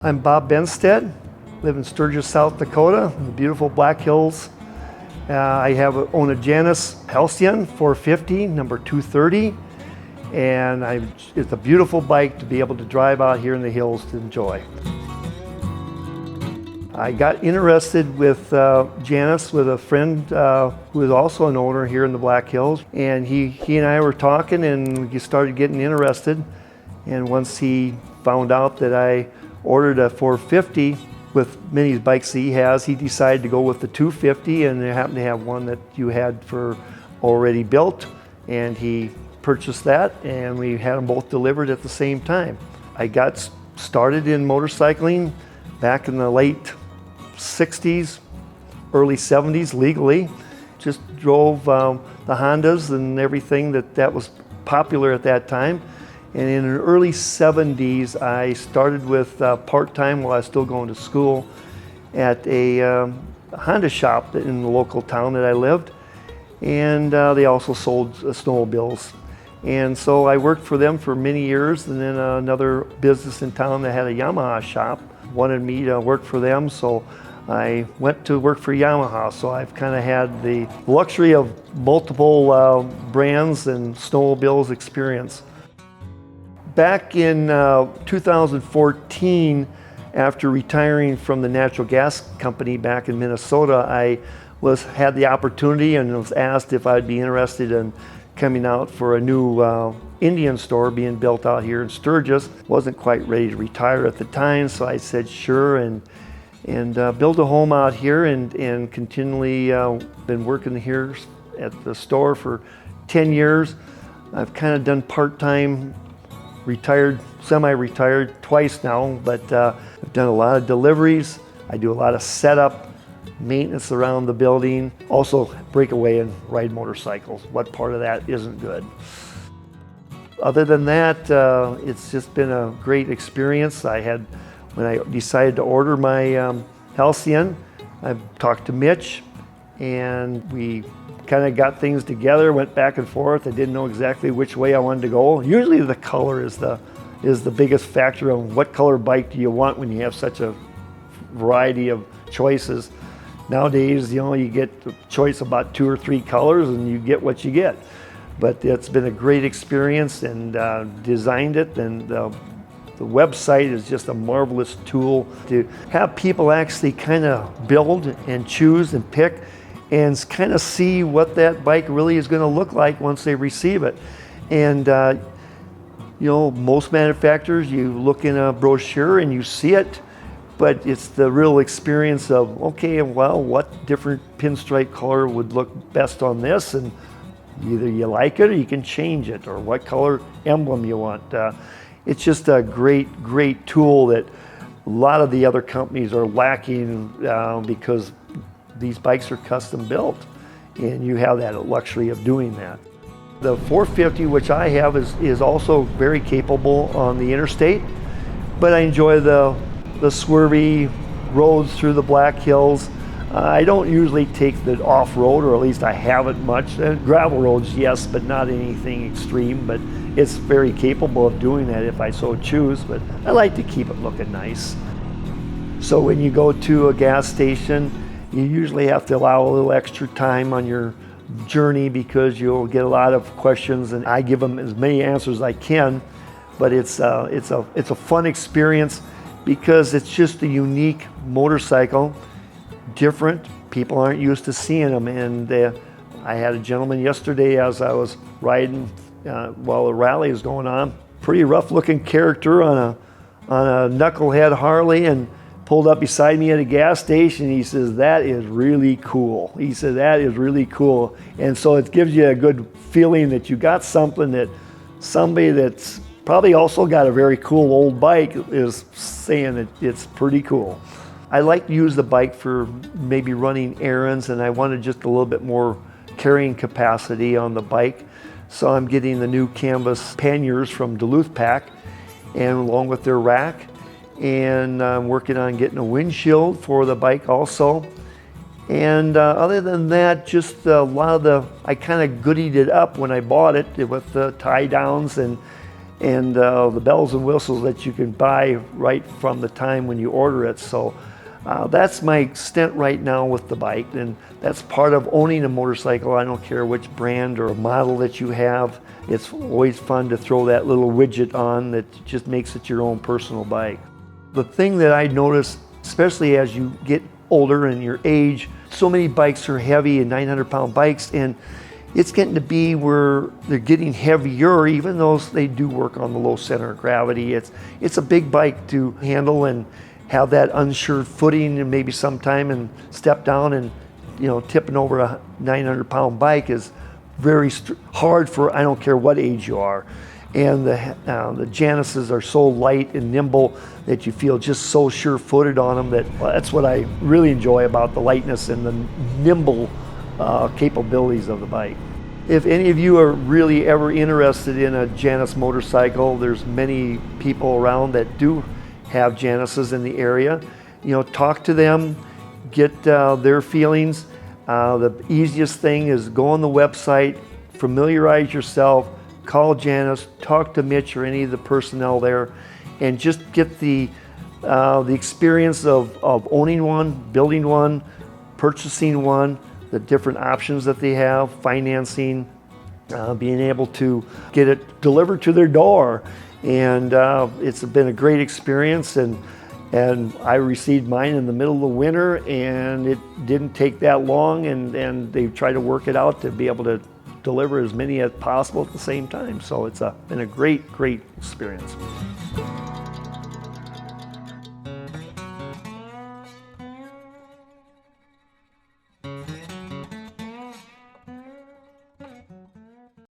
I'm Bob Benstead, live in Sturgis, South Dakota, in the beautiful Black Hills. I own a Janus Halcyon 450, number 230, and it's a beautiful bike to be able to drive out here in the hills to enjoy. I got interested with Janus with a friend who is also an owner here in the Black Hills, and he and I were talking and we started getting interested. And once he found out that I ordered a 450 with many bikes that he has, he decided to go with the 250, and they happened to have one that you had for already built, and he purchased that, and we had them both delivered at the same time. I got started in motorcycling back in the late 60s, early 70s legally. Just drove the Hondas and everything that was popular at that time. And in the early 70s, I started with part-time while I was still going to school at a Honda shop in the local town that I lived. And they also sold snowmobiles. And so I worked for them for many years, and then another business in town that had a Yamaha shop wanted me to work for them, so I went to work for Yamaha. So I've kind of had the luxury of multiple brands and snowmobiles experience. Back in 2014, after retiring from the natural gas company back in Minnesota, I had the opportunity and was asked if I'd be interested in coming out for a new Indian store being built out here in Sturgis. Wasn't quite ready to retire at the time, so I said sure, and built a home out here, and continually been working here at the store for 10 years. I've kind of done part-time, retired, semi-retired twice now, but I've done a lot of deliveries. I do a lot of setup, maintenance around the building, also break away and ride motorcycles. What part of that isn't good? Other than that, it's just been a great experience. When I decided to order my Halcyon, I talked to Mitch, and we kind of got things together, went back and forth. I didn't know exactly which way I wanted to go. Usually the color is the biggest factor on what color bike do you want when you have such a variety of choices. Nowadays, you get a choice about 2 or 3 colors and you get what you get. But it's been a great experience, and designed it, and the website is just a marvelous tool to have people actually kind of build and choose and pick and kind of see what that bike really is going to look like once they receive it. And most manufacturers, you look in a brochure and you see it, but it's the real experience of, okay, well, what different pinstripe color would look best on this, and either you like it or you can change it, or what color emblem you want. It's just a great tool that a lot of the other companies are lacking, because these bikes are custom built, and you have that luxury of doing that. The 450, which I have, is also very capable on the interstate, but I enjoy the swervy roads through the Black Hills. I don't usually take the off-road, or at least I haven't much. Gravel roads, yes, but not anything extreme, but it's very capable of doing that if I so choose, but I like to keep it looking nice. So when you go to a gas station, you usually have to allow a little extra time on your journey, because you'll get a lot of questions, and I give them as many answers as I can. But it's a fun experience, because it's just a unique motorcycle, different. People aren't used to seeing them, and I had a gentleman yesterday as I was riding while the rally is going on. Pretty rough-looking character on a knucklehead Harley, and pulled up beside me at a gas station. He says, "That is really cool." He said, "That is really cool." And so it gives you a good feeling that you got something that somebody that's probably also got a very cool old bike is saying that it's pretty cool. I like to use the bike for maybe running errands, and I wanted just a little bit more carrying capacity on the bike. So I'm getting the new canvas panniers from Duluth Pack, and along with their rack. And I'm working on getting a windshield for the bike also. And other than that, just a lot of I kind of goodied it up when I bought it with the tie downs, and and the bells and whistles that you can buy right from the time when you order it. So that's my stint right now with the bike, and that's part of owning a motorcycle. I don't care which brand or model that you have. It's always fun to throw that little widget on that just makes it your own personal bike. The thing that I noticed, especially as you get older and your age, so many bikes are heavy and 900-pound bikes, and it's getting to be where they're getting heavier, even though they do work on the low center of gravity. It's a big bike to handle and have that unsure footing, and maybe sometime and step down and tipping over a 900-pound bike is very hard for, I don't care what age you are. And the Januses are so light and nimble that you feel just so sure-footed on them. That's what I really enjoy about the lightness and the nimble capabilities of the bike. If any of you are really ever interested in a Janus motorcycle, there's many people around that do have Januses in the area. Talk to them, get their feelings. The easiest thing is go on the website, familiarize yourself, call Janus, talk to Mitch or any of the personnel there, and just get the experience of owning one, building one, purchasing one, the different options that they have, financing, being able to get it delivered to their door. And it's been a great experience, and I received mine in the middle of the winter, and it didn't take that long, and they tried to work it out to be able to deliver as many as possible at the same time. So it's been a great experience.